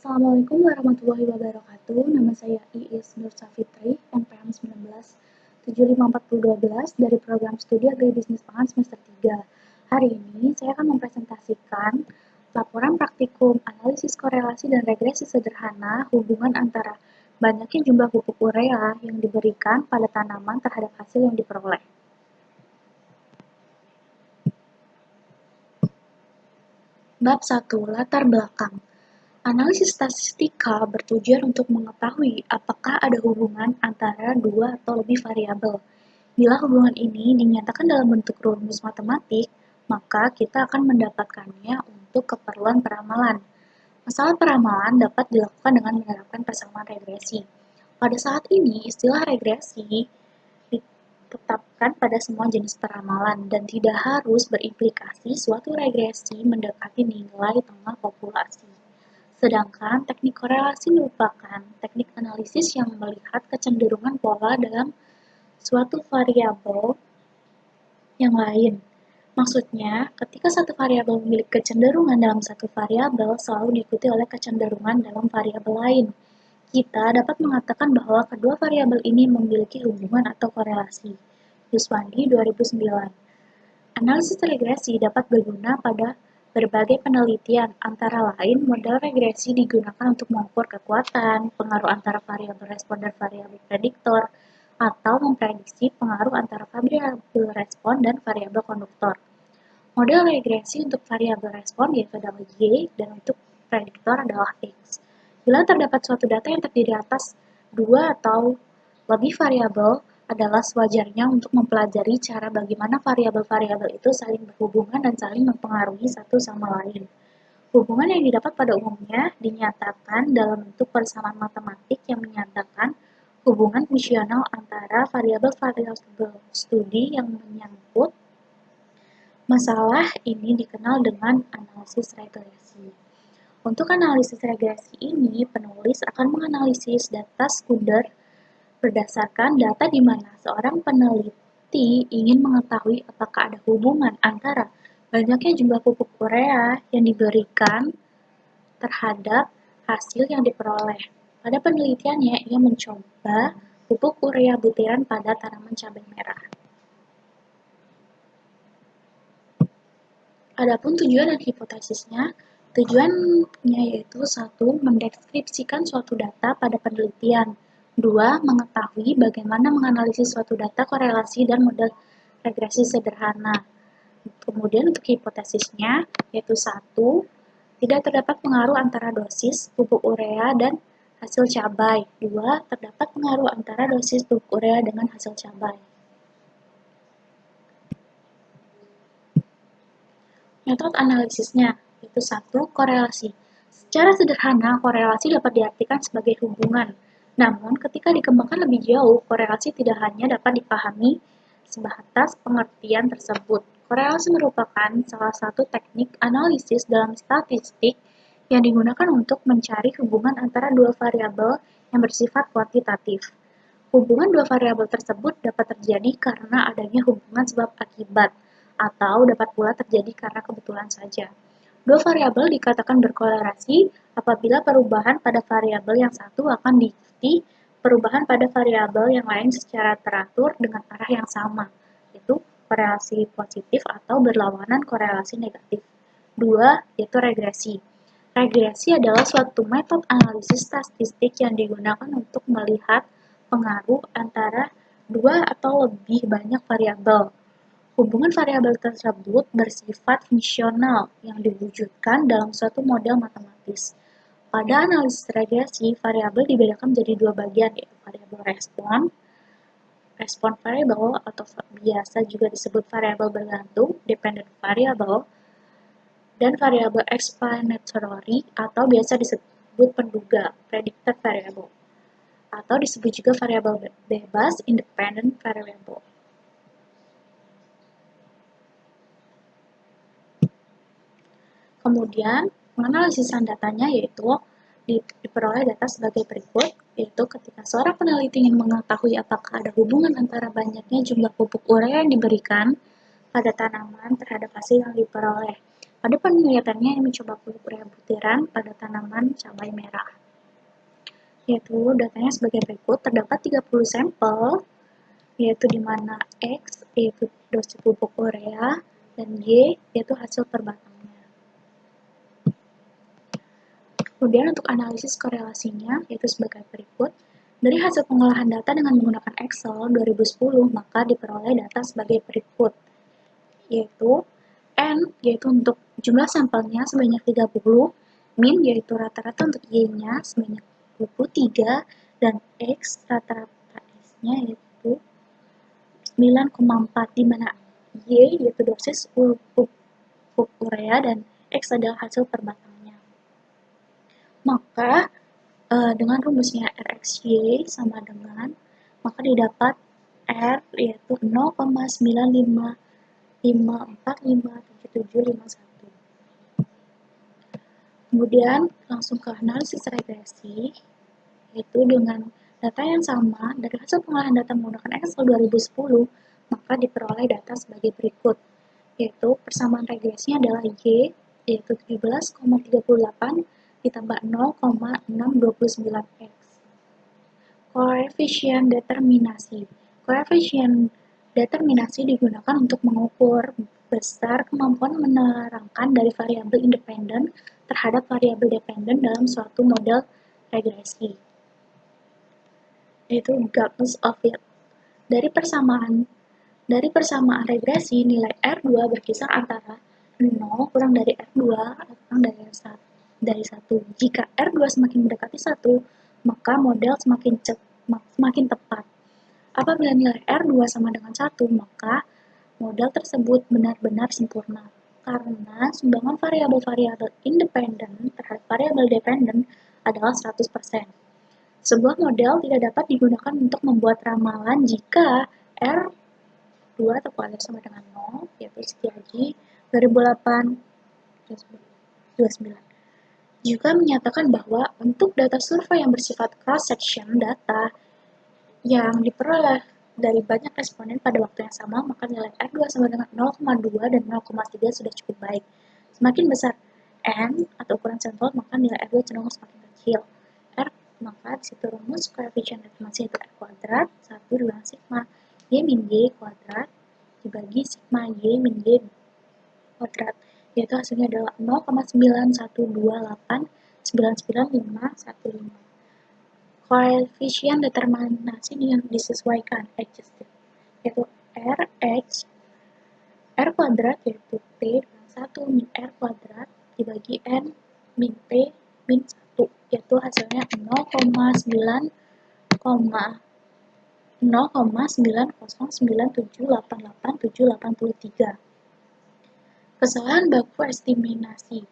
Assalamualaikum warahmatullahi wabarakatuh. Nama saya Iis Nur Safitri, NPM 19 dari Program Studi Agribisnis Pangan semester 3. Hari ini saya akan mempresentasikan laporan praktikum analisis korelasi dan regresi sederhana hubungan antara banyaknya jumlah pupuk urea yang diberikan pada tanaman terhadap hasil yang diperoleh. Bab 1. Latar belakang. Analisis statistika bertujuan untuk mengetahui apakah ada hubungan antara dua atau lebih variabel. Bila hubungan ini dinyatakan dalam bentuk rumus matematik, maka kita akan mendapatkannya untuk keperluan peramalan. Masalah peramalan dapat dilakukan dengan menerapkan persamaan regresi. Pada saat ini, istilah regresi ditetapkan pada semua jenis peramalan dan tidak harus berimplikasi suatu regresi mendekati nilai tengah populasi. Sedangkan teknik korelasi merupakan teknik analisis yang melihat kecenderungan pola dalam suatu variabel yang lain. Maksudnya, ketika satu variabel memiliki kecenderungan dalam satu variabel selalu diikuti oleh kecenderungan dalam variabel lain. Kita dapat mengatakan bahwa kedua variabel ini memiliki hubungan atau korelasi. Yuswandi 2009. Analisis regresi dapat berguna pada berbagai penelitian, antara lain model regresi digunakan untuk mengukur kekuatan, pengaruh antara variabel respon dan variabel prediktor, atau memprediksi pengaruh antara variabel respon dan variabel konduktor. Model regresi untuk variabel respon yaitu adalah Y dan untuk prediktor adalah X. Bila terdapat suatu data yang terdiri atas dua atau lebih variabel, adalah sewajarnya untuk mempelajari cara bagaimana variabel-variabel itu saling berhubungan dan saling mempengaruhi satu sama lain. Hubungan yang didapat pada umumnya dinyatakan dalam bentuk persamaan matematik yang menyatakan hubungan fungsional antara variabel-variabel studi yang menyangkut masalah ini dikenal dengan analisis regresi. Untuk analisis regresi ini, penulis akan menganalisis data sekunder berdasarkan data di mana seorang peneliti ingin mengetahui apakah ada hubungan antara banyaknya jumlah pupuk urea yang diberikan terhadap hasil yang diperoleh. Pada penelitiannya, ia mencoba pupuk urea butiran pada tanaman cabai merah. Adapun tujuan dan hipotesisnya, tujuannya yaitu 1. Mendeskripsikan suatu data pada penelitian. 2. Mengetahui bagaimana menganalisis suatu data korelasi dan model regresi sederhana. Kemudian untuk hipotesisnya, yaitu 1. Tidak terdapat pengaruh antara dosis pupuk urea dan hasil cabai. 2. Terdapat pengaruh antara dosis pupuk urea dengan hasil cabai. Metode analisisnya, yaitu 1. Korelasi. Secara sederhana, korelasi dapat diartikan sebagai hubungan. Namun, ketika dikembangkan lebih jauh, korelasi tidak hanya dapat dipahami sebatas pengertian tersebut. Korelasi merupakan salah satu teknik analisis dalam statistik yang digunakan untuk mencari hubungan antara dua variabel yang bersifat kuantitatif. Hubungan dua variabel tersebut dapat terjadi karena adanya hubungan sebab akibat, atau dapat pula terjadi karena kebetulan saja. Dua variabel dikatakan berkorelasi apabila perubahan pada variabel yang satu akan diikuti perubahan pada variabel yang lain secara teratur dengan arah yang sama, yaitu korelasi positif atau berlawanan korelasi negatif. 2. Yaitu regresi. Regresi adalah suatu metode analisis statistik yang digunakan untuk melihat pengaruh antara dua atau lebih banyak variabel. Hubungan variabel tersebut bersifat fungsional yang diwujudkan dalam suatu model matematis. Pada analisis regresi, variabel dibedakan menjadi dua bagian, yaitu variabel respon variable atau biasa juga disebut variabel bergantung, dependent variable, dan variabel explanatory atau biasa disebut penduga, predictor variable, atau disebut juga variabel bebas, independent variable. Kemudian, penganalisisan datanya yaitu diperoleh data sebagai berikut, yaitu ketika seorang peneliti ingin mengetahui apakah ada hubungan antara banyaknya jumlah pupuk urea yang diberikan pada tanaman terhadap hasil yang diperoleh. Pada penelitiannya yang mencoba urea butiran pada tanaman cabai merah. Yaitu datanya sebagai berikut, terdapat 30 sampel, yaitu di mana X yaitu dosis pupuk urea dan Y yaitu hasil perbatangnya. Kemudian untuk analisis korelasinya yaitu sebagai berikut. Dari hasil pengolahan data dengan menggunakan Excel 2010, maka diperoleh data sebagai berikut, yaitu N yaitu untuk jumlah sampelnya sebanyak 30, min yaitu rata-rata untuk Y-nya sebanyak 23, dan X rata-rata X-nya yaitu 9,4, di mana Y yaitu dosis pupuk urea dan X adalah hasil perbatangnya. Maka dengan rumusnya RxY sama dengan, maka didapat R yaitu 0,955457751. Kemudian langsung ke analisis regresi, yaitu dengan data yang sama dari hasil pengolahan data menggunakan Excel 2010, maka diperoleh data sebagai berikut, yaitu persamaan regresinya adalah Y, yaitu 17,38 ditambah 0,629X. Koefisien determinasi. Koefisien determinasi digunakan untuk mengukur besar kemampuan menerangkan dari variabel independen terhadap variabel dependen dalam suatu model regresi, yaitu goodness of it. Dari persamaan regresi, nilai R2 berkisar antara 0 kurang dari R2 atau kurang dari 1. Jika R2 semakin mendekati 1, maka model semakin tepat. Apabila nilai R2 sama dengan 1, maka model tersebut benar-benar sempurna, karena sumbangan variabel-variabel independen terhadap variabel dependen adalah 100%. Sebuah model tidak dapat digunakan untuk membuat ramalan jika R2 atau kuadrat sama dengan 0, yaitu Setiaji 2008-29. Juga menyatakan bahwa untuk data survei yang bersifat cross-section data yang diperoleh dari banyak responden pada waktu yang sama, maka nilai R2 sama dengan 0,2 dan 0,3 sudah cukup baik. Semakin besar N atau ukuran sampel, maka nilai R2 cenderung semakin kecil. R, maka disitu rumus koefisien determinasi itu R kuadrat 1 dengan sigma Y min Y kuadrat dibagi sigma Y min Y kuadrat, yaitu hasilnya adalah 0,9128991515. Koefisien determinasi yang disesuaikan adjusted, yaitu R kuadrat yaitu P dengan 1 min R kuadrat dibagi N min P min 1, yaitu hasilnya 0,9097887873. Kesalahan baku estimasi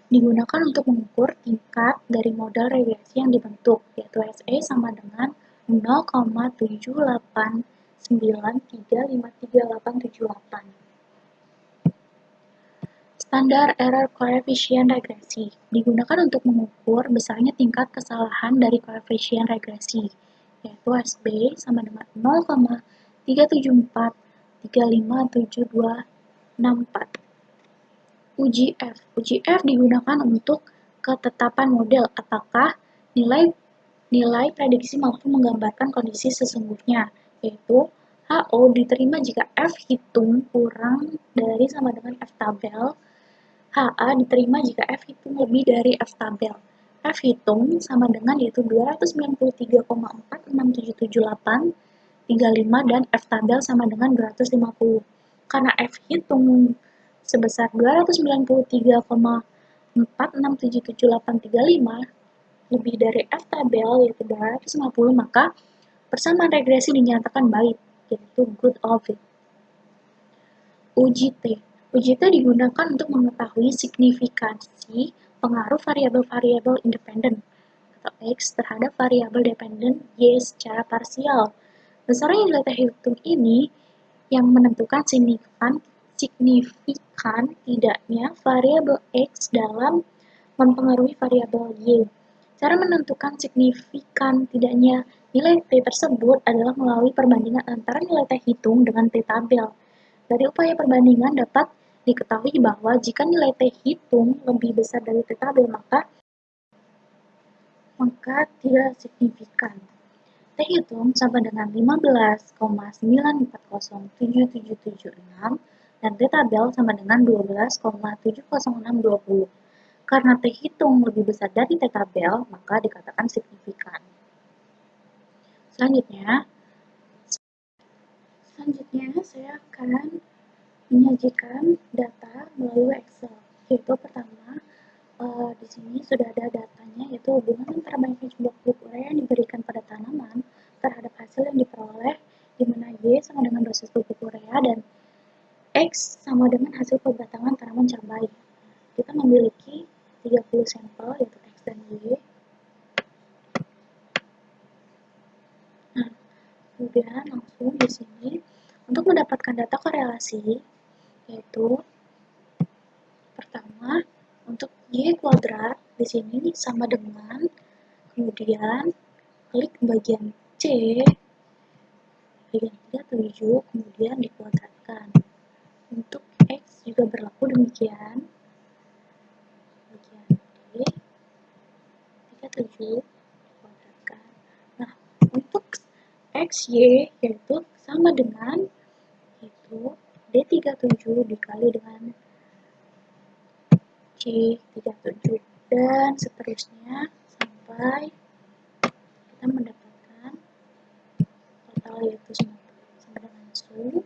digunakan untuk mengukur tingkat dari model regresi yang dibentuk, yaitu SE sama dengan 0,7893533878. Standar error koefisien regresi digunakan untuk mengukur besarnya tingkat kesalahan dari koefisien regresi, yaitu SB sama dengan 0,374357264. Uji F digunakan untuk ketetapan model apakah nilai prediksi mampu menggambarkan kondisi sesungguhnya, yaitu HO diterima jika F hitung kurang dari sama dengan F tabel. HA diterima jika F hitung lebih dari F tabel. F hitung sama dengan yaitu 293,4677835 dan F tabel sama dengan 250. Karena F hitung sebesar 293,4677835 lebih dari F tabel yaitu 250, maka persamaan regresi dinyatakan baik, yaitu good of it. Uji T digunakan untuk mengetahui signifikansi pengaruh variabel-variabel independen atau X terhadap variabel dependen Y secara parsial. Besarnya nilai T hitung ini yang menentukan signifikan tidaknya variabel X dalam mempengaruhi variabel Y. Cara menentukan signifikan tidaknya nilai T tersebut adalah melalui perbandingan antara nilai T hitung dengan T tabel. Dari upaya perbandingan dapat diketahui bahwa jika nilai T hitung lebih besar dari T tabel, maka tidak signifikan. T hitung sama dengan 15,9407776 dan T tabel sama dengan 12,70620. Karena T hitung lebih besar dari T tabel, maka dikatakan signifikan. Selanjutnya saya akan menyajikan data melalui Excel. Yaitu pertama, di sini sudah ada datanya, yaitu hubungan antara banyaknya jumlah pupuk urea yang diberikan pada tanaman terhadap hasil yang diperoleh, di mana Y sama dengan dosis pupuk urea dan X sama dengan hasil pembatangan tanaman cabai. Kita memiliki 30 sampel, yaitu X dan Y. Nah, kemudian langsung di sini untuk mendapatkan data korelasi, yaitu pertama untuk Y kuadrat di sini sama dengan, kemudian klik bagian C, bagian 37, kemudian dikuadratkan. Untuk X juga berlaku demikian, bagian D, 37, dikuadratkan. Nah, untuk XY yaitu sama dengan itu D37 dikali dengan C37 dan seterusnya sampai kita mendapatkan total yaitu sama dengan sum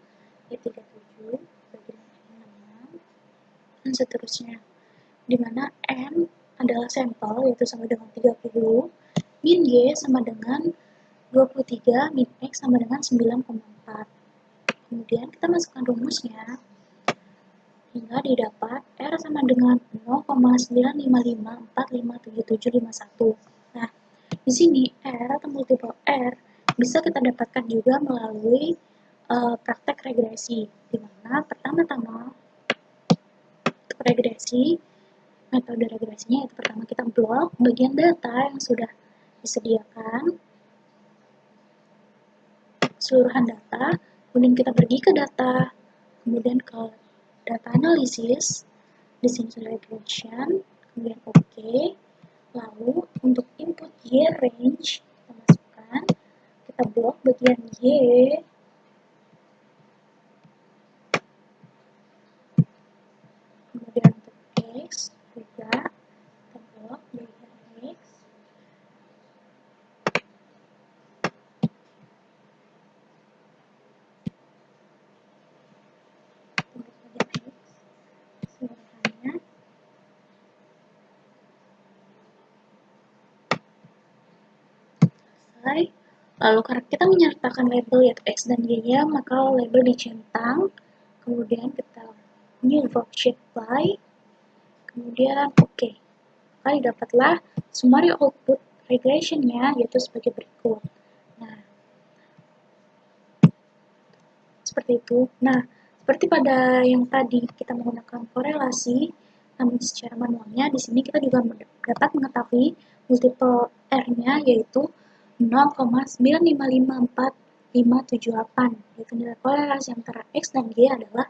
D37 bagi dengan 6 dan seterusnya, dimana M adalah sampel yaitu sama dengan 30, min Y sama dengan 23, min X sama dengan 9,4. Kemudian kita masukkan rumusnya hingga didapat R sama dengan 0,955457751. Nah, di sini R atau multiple R bisa kita dapatkan juga melalui praktek regresi, di mana pertama-tama regresi, metode regresinya itu pertama kita blok bagian data yang sudah disediakan, keseluruhan data, kemudian kita pergi ke data, kemudian ke data analisis, di sini sudah regression, kemudian OK, lalu untuk input Y range kita masukkan, kita blok bagian Y, kemudian untuk X juga kita blok bagian X, untuk bagian X seluruhannya. Lalu karena kita menyertakan label yaitu X dan Y-nya, maka label dicentang, kemudian kita new worksheet by, kemudian OK. Maka dapatlah summary output regression-nya yaitu sebagai berikut. Nah, seperti itu. Nah, seperti pada yang tadi kita menggunakan korelasi, namun secara manualnya, di sini kita juga dapat mengetahui multiple R-nya yaitu 0,9554578, yaitu nilai korelasi antara X dan Y adalah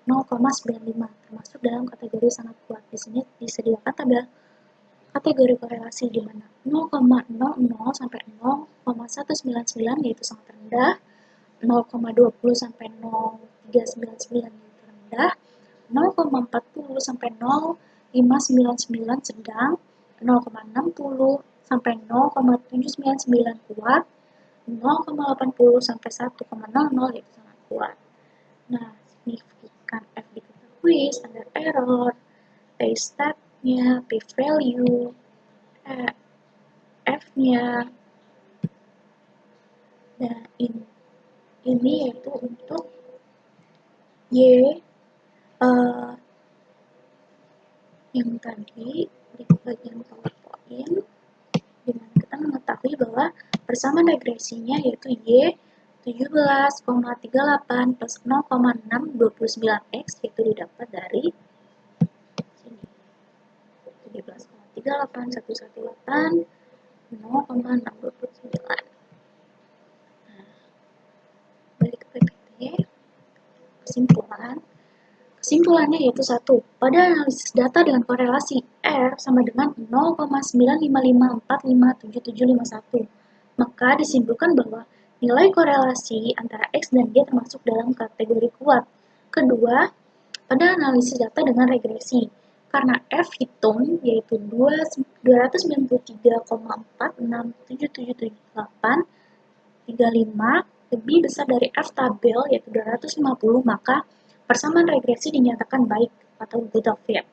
0,95, termasuk dalam kategori sangat kuat. Di sini disediakan tabel kategori korelasi di mana 0,00 sampai 0,199 yaitu sangat rendah, 0,20 sampai 0,399 yaitu rendah, 0,40 sampai 0,599 sedang, 0,60 sampai 0,799 kuat, 0,80 sampai 1,00 yaitu sangat kuat. Nah, signifikan F diketahui, standar error, p-stat-nya, p-value, F-nya, dan ini yaitu untuk Y yang tadi di bagian PowerPoint, dimana kita mengetahui bahwa persamaan regresinya yaitu Y 17,38 plus 0,629X yaitu didapat dari sini 17,38118 0,629. Nah, balik ke PPT, kesimpulan, Kesimpulannya yaitu satu, pada analisis data dengan korelasi R sama dengan 0,955457751, maka disimpulkan bahwa nilai korelasi antara X dan Y termasuk dalam kategori kuat. Kedua, pada analisis data dengan regresi, karena F hitung yaitu 293,467778 lebih besar dari F tabel yaitu 250, maka persamaan regresi dinyatakan baik atau good of fit.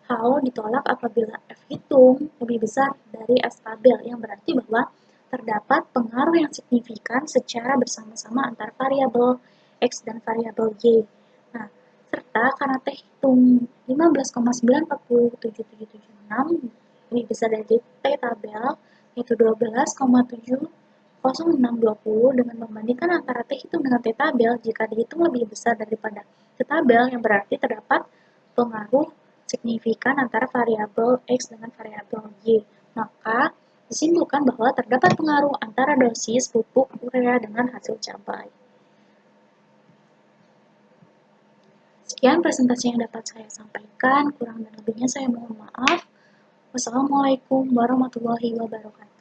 Hal ditolak apabila F hitung lebih besar dari F tabel, yang berarti bahwa terdapat pengaruh yang signifikan secara bersama-sama antara variabel X dan variabel Y. Nah, serta karena T hitung 15,9407776 lebih besar dari T tabel yaitu 12,70620, dengan membandingkan antara T hitung dengan T tabel, jika dihitung lebih besar daripada T tabel, yang berarti terdapat pengaruh signifikan antara variabel X dengan variabel Y. Maka disimpulkan bahwa terdapat pengaruh antara dosis pupuk urea dengan hasil cabai. Sekian presentasi yang dapat saya sampaikan, kurang dan lebihnya saya mohon maaf. Wassalamualaikum warahmatullahi wabarakatuh.